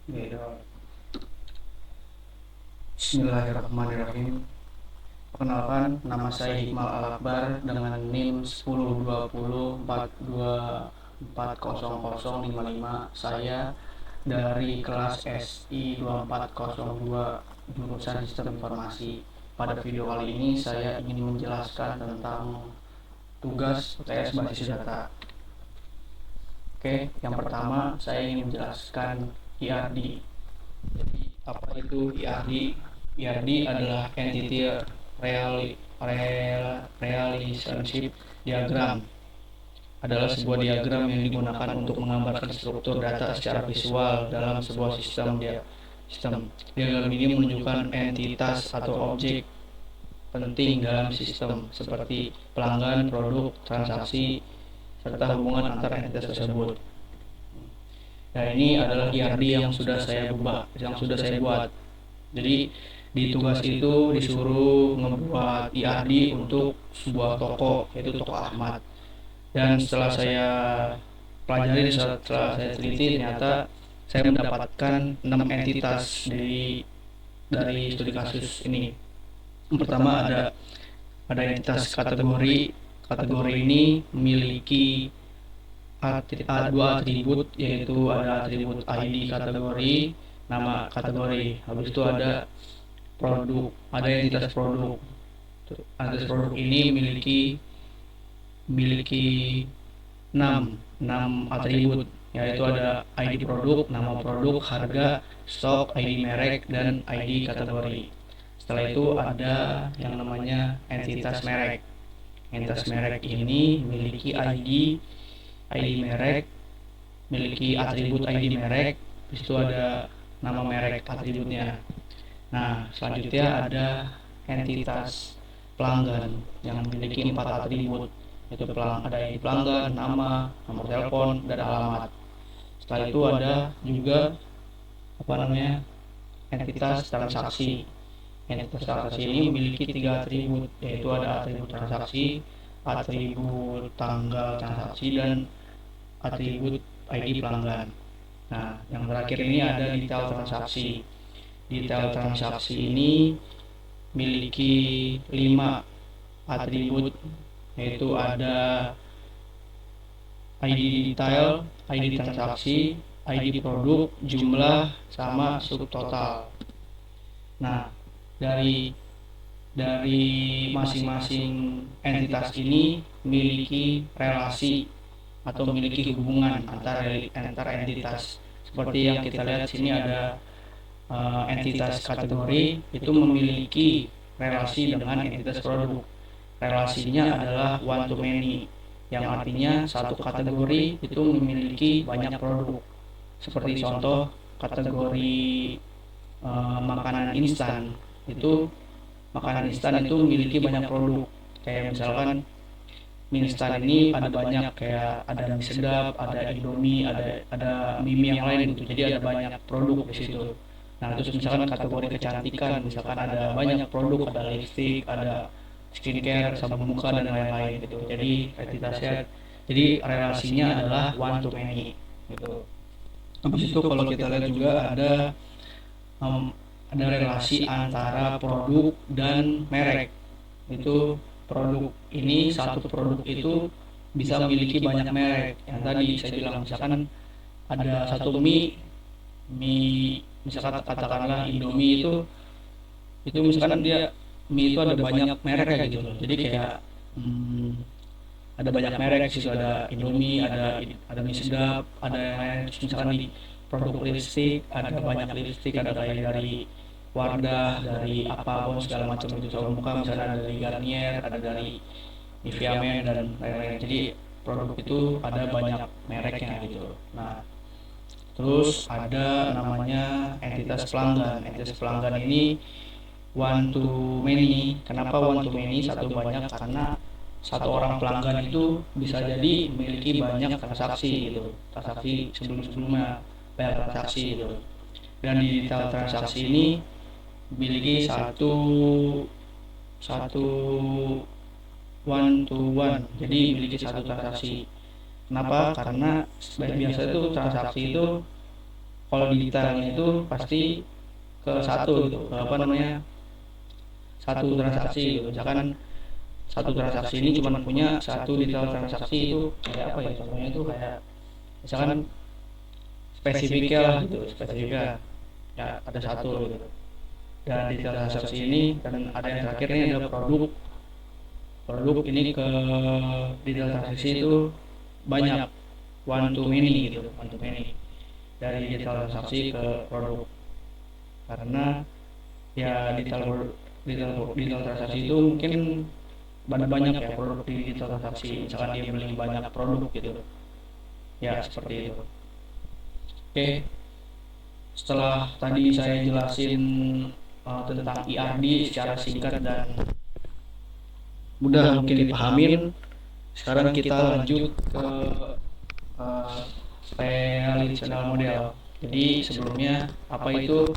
Beda. Bismillahirrahmanirrahim. Perkenalkan, nama saya Hikmal Al-Akbar dengan NIM 102042440055. Saya dari kelas SI 2402 jurusan Sistem Informasi. Pada video kali ini saya ingin menjelaskan tentang tugas UTS basis data. Oke, yang pertama saya ingin menjelaskan IRD. Jadi apa itu IRD? IRD adalah Entity Relationship Diagram. Adalah sebuah diagram yang digunakan untuk menggambarkan struktur data secara visual dalam sebuah sistem. Diagram ini menunjukkan entitas atau objek penting dalam sistem seperti pelanggan, produk, transaksi, serta hubungan antar entitas tersebut. Nah, ini adalah IRD yang sudah saya buat. Jadi di tugas itu disuruh membuat IRD untuk sebuah toko, yaitu toko Ahmad. Dan setelah saya pelajari, setelah saya teliti, ternyata saya mendapatkan 6 entitas dari studi kasus ini. Yang pertama ada entitas kategori. Kategori ini memiliki dua atribut, yaitu ada atribut ID kategori, nama kategori. Habis itu ada produk, ada entitas produk. Entitas produk ini memiliki 6 atribut, yaitu ada ID produk, nama produk, harga, stok, ID merek, dan ID kategori. Setelah itu ada yang namanya entitas merek. Entitas merek ini memiliki ID merek, memiliki atribut ID merek, di situ ada nama merek atributnya. Nah, selanjutnya ada entitas pelanggan yang memiliki 4 atribut, yaitu ada ID pelanggan, nama, nomor telepon, dan alamat. Setelah itu ada juga entitas transaksi. Entitas transaksi ini memiliki 3 atribut, yaitu ada atribut transaksi, atribut tanggal transaksi, dan atribut ID pelanggan. Nah, yang terakhir ini ada detail transaksi. Detail transaksi ini memiliki 5 atribut, yaitu ada ID detail, ID transaksi, ID produk, jumlah, sama subtotal. Nah, dari masing-masing entitas ini memiliki relasi atau memiliki hubungan antara entitas. Seperti yang kita lihat sini ada entitas kategori itu memiliki relasi dengan entitas produk. Relasinya adalah one to many, yang artinya satu kategori itu memiliki banyak produk. Seperti contoh kategori makanan instan itu memiliki banyak produk. Kayak misalkan mie instan ini ada banyak, kayak ada mie sedap, ada Indomie, ada mie yang lain gitu. Jadi ada banyak produk di situ. Nah, terus misalkan kategori kecantikan, misalkan ada banyak produk, ada lipstick, ada skincare, sabun muka, dan lain-lain gitu. Jadi relasinya adalah one to many gitu. Habis itu kalau kita lihat juga ada relasi antara produk dan merek. Itu satu produk itu bisa memiliki banyak merek. Yang tadi saya bilang, misalkan ada satu mie misalkan katakanlah Indomie itu misalkan mie itu ada banyak merek kayak gitu loh. Jadi kayak ada banyak merek sih, ada Indomie, ada mie sedap, ada yang lain. Misalkan di produk lipstick ada banyak lipstick, ada kayak dari Wardah, dari Apavon, segala macam itu, sabun muka misalnya ada dari Garnier, ada dari Nivea Men, dan lain-lain. Jadi produk itu ada banyak mereknya gitu. Nah, terus ada namanya entitas pelanggan. Entitas pelanggan ini one to many. Kenapa one to many, satu banyak? Karena satu orang pelanggan itu bisa jadi memiliki banyak transaksi gitu, transaksi sebelum-sebelumnya, banyak transaksi gitu. Dan di detail transaksi ini memiliki satu one to one, jadi memiliki satu transaksi. Kenapa? Karena biasa itu transaksi itu kalau di detailnya itu pasti ke satu gitu, ke apa namanya, satu transaksi gitu. Misalkan satu transaksi ini cuma punya satu detail transaksi, itu kayak apa ya, contohnya itu kayak misalkan spesifiknya lah gitu, spesifiknya ya ada satu gitu, dan detail transaksi ini, dan ada yang terakhir ini adalah produk. Produk ini ke detail transaksi itu banyak, one to many gitu, one to many, dari detail transaksi ke produk. Karena ya detail transaksi itu mungkin banyak ya produk di detail transaksi, misalkan dia beli banyak produk gitu ya, seperti itu. Oke, setelah tadi saya jelasin tentang ERD secara singkat dan mudah mungkin dipahamin, sekarang kita lanjut ke uh, relational model. Jadi sebelumnya apa itu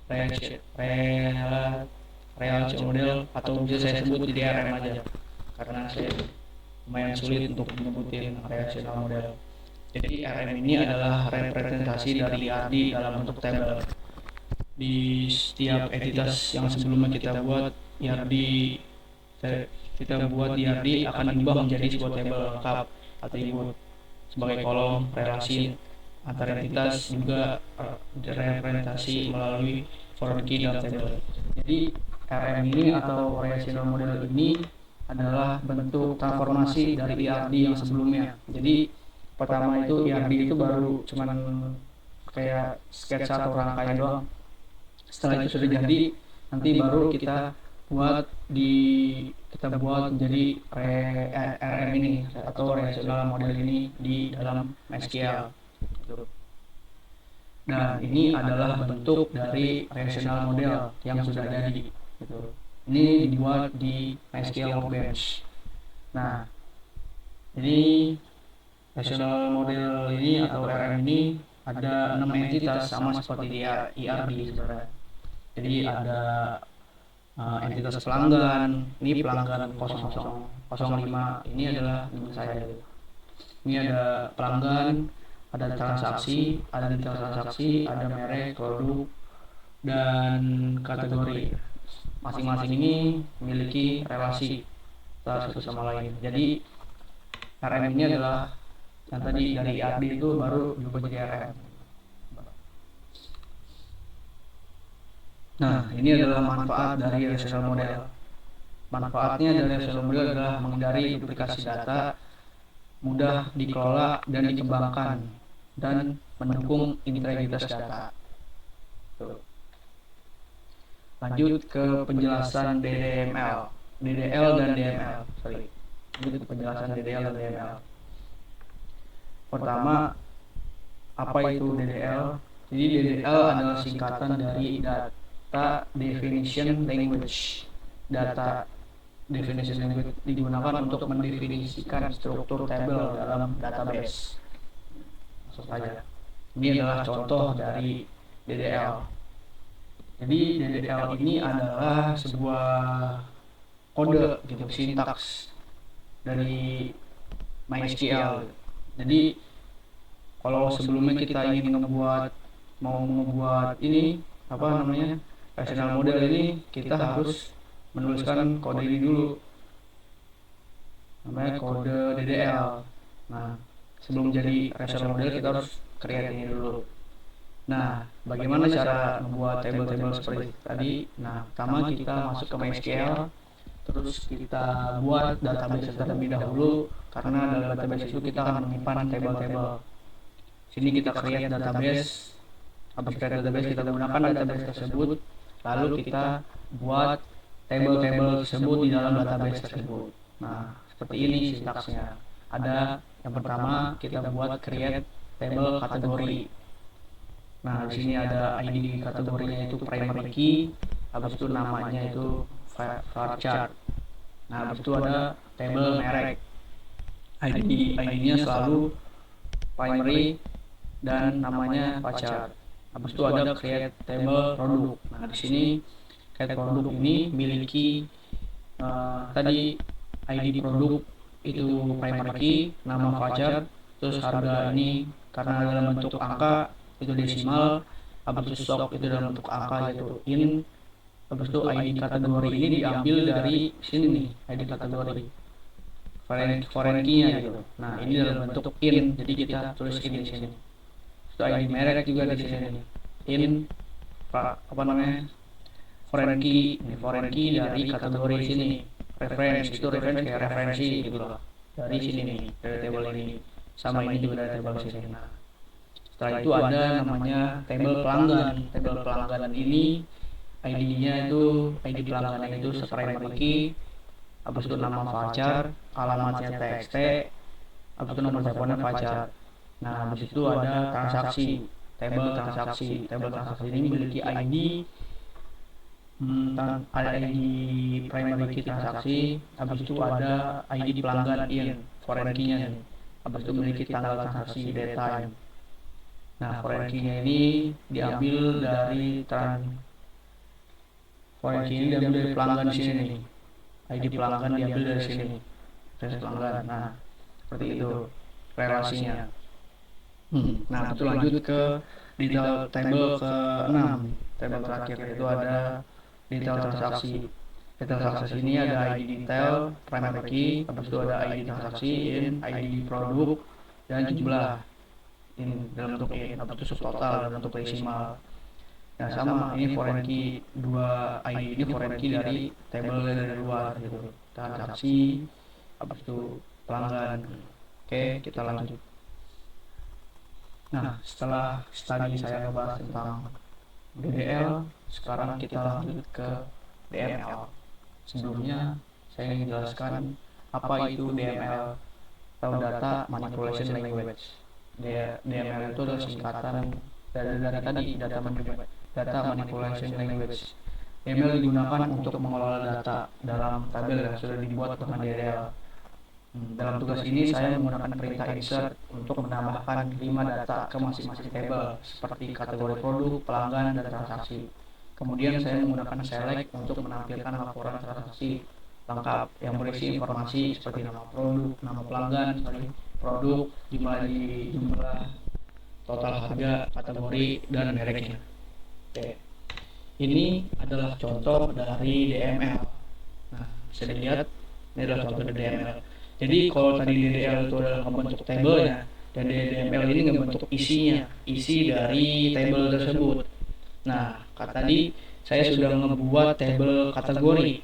relational model, atau bisa saya sebut di DRM aja karena saya lumayan sulit untuk menyebutin relational model. Jadi RM ini adalah representasi dari ERD dalam bentuk tabel. Di setiap entitas yang sebelumnya kita buat ERD, kita buat ERD akan diubah menjadi sebuah tabel lengkap atribut sebagai kolom relasi antar entitas, juga representasi melalui foreign key dalam tabel. Jadi RM ini atau relational model ini adalah bentuk transformasi dari ERD yang sebelumnya. Jadi pertama itu ERD itu baru cuman kayak sketsa atau rangkaian doang. Setelah itu sudah jadi, nanti baru kita buat menjadi RM ini atau relational model ini di dalam MySQL. Nah, ini adalah bentuk dari relational model yang sudah jadi. Gitu. Ini dibuat di MySQL Workbench. Nah, jadi relational model ini atau RM ini ada 6 entitas sama seperti di ERD sebenarnya. Jadi ada entitas pelanggan, ini pelanggan 0005, ini adalah nama saya. Ini ada pelanggan, ada transaksi, ada detail transaksi, ada merek, produk, dan kategori. Masing-masing ini memiliki relasi satu sama lain. Jadi RM ini adalah yang tadi dari ERD itu baru berubah jadi RM. Nah, ini adalah manfaat dari relational model. Manfaatnya dari relational model adalah menghindari duplikasi data, mudah dikelola dan dikembangkan, dan mendukung integritas data. Tuh. Lanjut ke penjelasan DDL dan DML. Lanjut ke penjelasan DDL dan DML. Pertama, apa itu DDL? Jadi DDL adalah singkatan dari Data Definition Language. Data Definition Language digunakan untuk mendefinisikan struktur tabel dalam database. Maksud saja, ini adalah contoh dari DDL. Jadi DDL ini adalah sebuah kode gitu, sintaks dari MySQL. Jadi kalau sebelumnya kita ingin mau membuat ini apa namanya, relational model ini, kita harus menuliskan kode ini dulu, namanya kode DDL. Nah, sebelum jadi relational model kita harus create ini dulu. Nah, bagaimana cara membuat table-table seperti tadi? Nah, pertama kita masuk ke MySQL, terus kita buat database terlebih dahulu, karena dalam database itu kita akan menyimpan table-table. Sini kita create database. Habis create database, kita gunakan database tersebut, lalu kita buat table-table tersebut di dalam database tersebut. Nah, seperti ini sintaksnya. Ada yang pertama kita buat create table kategori. Nah, di sini ada ID kategorinya itu primary key, habis itu namanya itu varchar. Nah, habis itu ada table merek. ID-nya selalu primary dan namanya varchar. Habis itu ada create table produk. Nah, di sini create produk ini miliki tadi ID produk itu primary key, nama voucher, terus harga ini karena dalam bentuk angka itu desimal, habis itu shock itu dalam bentuk angka yaitu int, habis itu ID kategori ini diambil dari sini nih, ID kategori foreign key-nya gitu. Nah, ini dalam bentuk int, jadi kita tulis int di sini. Itu ID merek juga di sini nih. Int apa namanya? Foreign key, ini foreign key dari kategori sini. Reference itu reference kayak referensi gitu loh. Dari sini nih, dari table ini. Sama ini juga dari table sini. Nah, setelah itu ada namanya table pelanggan. Table pelanggan ini ID-nya itu ID pelanggan itu primary key, habis itu nama voucher, alamatnya txt, habis itu nomor teleponnya voucher. Nah, habis itu ada transaksi, table transaksi. Table transaksi ini memiliki ID ID primary key transaksi, habis itu ada ID pelanggan in foreign key-nya, habis itu memiliki tanggal transaksi date time. Nah, foreign key-nya ini diambil dari foreign key ini diambil dari pelanggan di sini nih. ID pelanggan diambil dari sini, dari pelanggan. Nah, seperti itu relasinya. Nah, itu lanjut ke detail table ke-6, table terakhir itu ada detail transaksi. Detail transaksi ini ada ID detail, primary key, habis itu ada ID transaksi, ID produk, dan jumlah dalam bentuk habis itu subtotal dalam bentuk desimal. Nah, sama ini foreign key, dua ID ini foreign key dari table dari luar gitu. Transaksi, habis itu pelanggan. Oke, kita lanjut. Nah, setelah tadi saya ngebahas tentang DDL, sekarang kita lanjut ke DML. Sebelumnya saya ingin jelaskan apa itu DML atau Data Manipulation Language. DML itu adalah singkatan dari Data Manipulation Language. DML digunakan untuk mengelola data dalam tabel yang sudah dibuat dengan DDL. Dalam tugas ini saya menggunakan perintah insert untuk menambahkan 5 data ke masing-masing tabel seperti kategori produk, pelanggan, dan transaksi. Kemudian saya menggunakan select untuk menampilkan laporan transaksi lengkap yang berisi informasi seperti nama produk, nama pelanggan, produk, jumlah total harga, kategori, dan mereknya. Oke. Ini adalah contoh dari DML. Nah, bisa dilihat ini adalah contoh dari DML. Jadi kalau tadi DDL itu adalah membentuk tabelnya, dan DML ini membentuk isinya, isi dari tabel tersebut. Nah, tadi saya sudah membuat tabel kategori.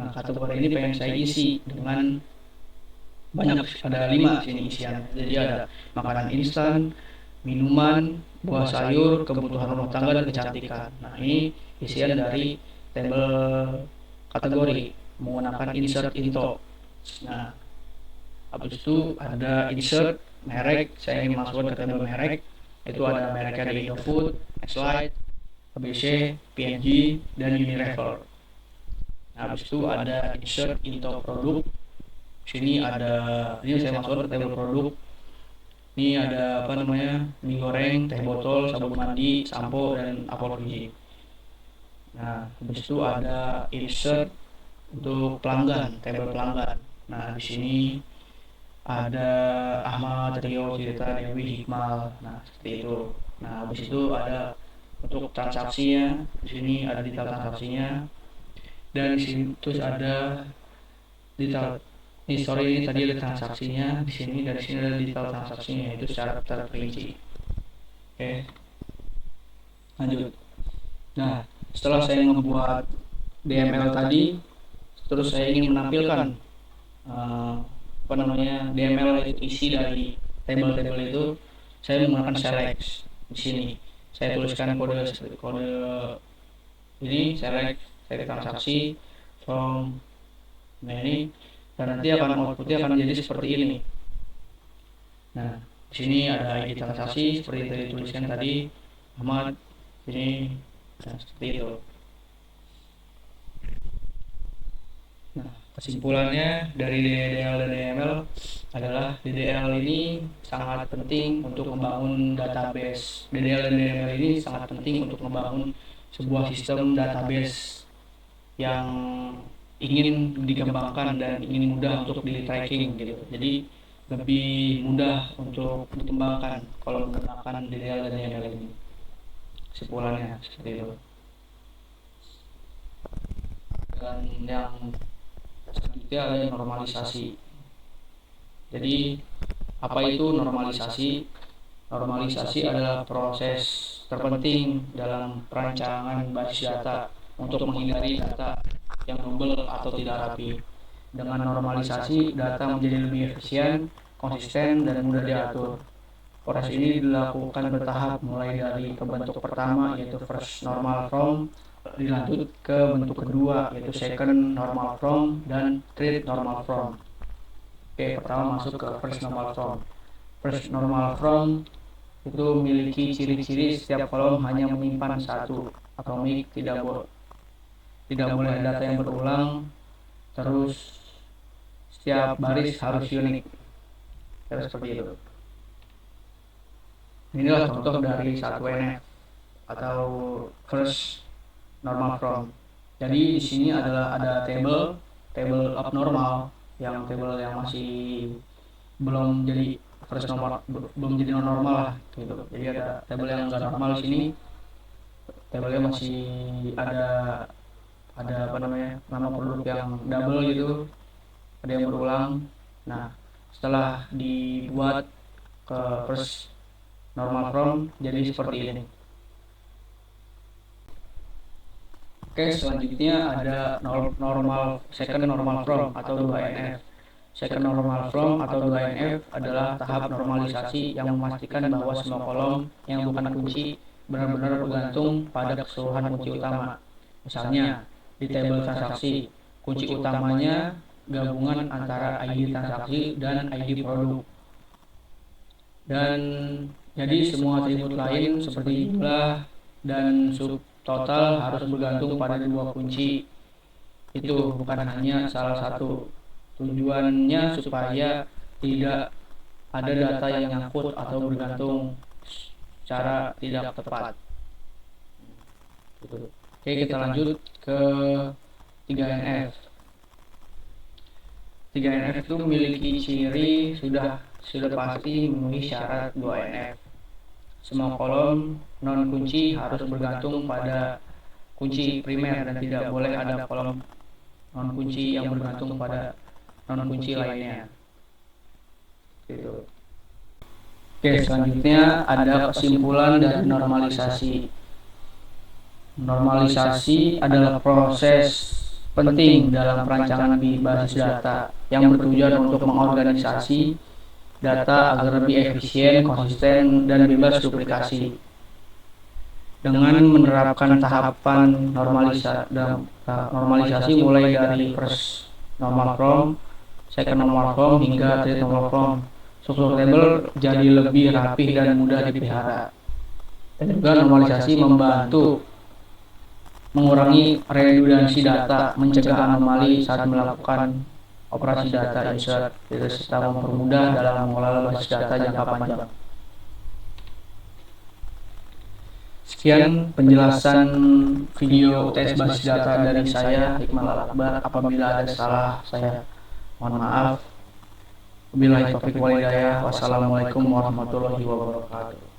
Nah, kategori ini pengen saya isi dengan banyak, ada 5 sini isian. Jadi ada makanan instan, minuman, buah sayur, kebutuhan rumah tangga, dan kecantikan. Nah, ini isian dari tabel kategori menggunakan insert into. Nah, habis itu ada insert merek, saya ingin masukkan ke tabel merek. Itu ada mereknya dari Indofood, Nextlight, ABC, P&G, dan Unilever. Nah, habis itu ada insert into produk. Sini ada, ini saya masukkan ke tabel produk. Ini ada apa namanya, mie goreng, teh botol, sabun mandi, sampo, dan apel biji. Nah, habis itu ada insert untuk pelanggan, tabel pelanggan. Nah, di sini ada Ahmad, Rio, Tirta, Dewi, Hikmal. Nah, seperti itu. Nah, habis itu ada untuk transaksinya. Di sini ada detail transaksinya. Dan di sini terus ada detail. Ini tadi ada transaksinya. Di sini dari sini ada detail transaksinya, itu secara terperinci. Oke. Lanjut. Nah, setelah saya membuat DML tadi, terus saya ingin menampilkan apa namanya, DML itu isi dari tabel-tabel itu, saya menggunakan select. Di sini saya tuliskan kode ini select transaksi from, nah ini, dan nanti akan outputnya akan jadi seperti ini. Nah, di sini ada ID transaksi seperti yang dituliskan tadi, Ahmad. Ini nah, seperti itu. Nah, kesimpulannya dari DDL dan DML adalah DDL ini sangat penting untuk membangun database. DDL dan DML ini sangat penting untuk membangun sebuah sistem database yang ingin dikembangkan dan ingin mudah untuk di tracking gitu. Jadi lebih mudah untuk dikembangkan kalau menggunakan menggunakan DDL dan YAML ini. Kesimpulannya seperti itu. Dan yang selanjutnya ada normalisasi. Jadi apa itu normalisasi? Normalisasi adalah proses terpenting dalam perancangan basis data untuk menghindari data yang nubel atau tidak rapi. Dengan normalisasi, data menjadi lebih efisien, konsisten, dan mudah diatur. Proses ini dilakukan bertahap mulai dari bentuk pertama yaitu first normal form, dilanjut ke bentuk kedua yaitu second normal form dan third normal form. Oke, pertama masuk ke first normal form. First normal form itu memiliki ciri-ciri setiap kolom hanya menyimpan satu atomik, tidak boleh ada data yang berulang, terus setiap baris harus unik. Seperti itu. Inilah contoh dari 1NF atau first normal form. Jadi di sini ada table abnormal, yang table yang masih belum jadi first normal, belum jadi normal lah gitu. Jadi ada table yang enggak normal di sini. Tabelnya masih ada apa namanya, nama produk yang double gitu, ada yang berulang. Nah, setelah dibuat ke first normal form jadi seperti ini. Oke, selanjutnya ada second normal form atau 2NF. Second normal form atau 2NF adalah tahap normalisasi yang memastikan bahwa semua kolom yang bukan kunci benar-benar bergantung pada keseluruhan kunci utama. Misalnya, di tabel transaksi, kunci utamanya gabungan antara ID transaksi dan ID produk. Dan jadi semua atribut lain seperti jumlah dan subtotal harus bergantung pada dua kunci itu, bukan hanya salah satu. Tujuannya supaya tidak ada data yang nyangkut atau bergantung secara tidak tepat. Oke, kita lanjut ke 3NF. 3NF itu memiliki ciri sudah pasti memenuhi syarat 2NF. Semua kolom non kunci harus bergantung pada kunci primer dan tidak boleh ada kolom non kunci yang bergantung pada non kunci lainnya. Gitu. Oke, selanjutnya ada kesimpulan dari normalisasi. Normalisasi adalah proses penting dalam perancangan basis data yang bertujuan untuk mengorganisasi data agar lebih efisien, konsisten, dan bebas duplikasi. Dengan menerapkan tahapan normalisasi mulai dari first normal form, second normal form hingga third normal form, struktur table jadi lebih rapih dan mudah dipelihara. Dan juga normalisasi membantu mengurangi redundansi data, mencegah anomali saat melakukan operasi data insert, serta mempermudah dalam mengelola basis data jangka panjang. Sekian penjelasan video tes basis data dari saya, Hikmal Al-Akbar. Apabila ada salah, saya mohon maaf. Wabillahi taufiq wal hidayah. Wassalamualaikum warahmatullahi wabarakatuh.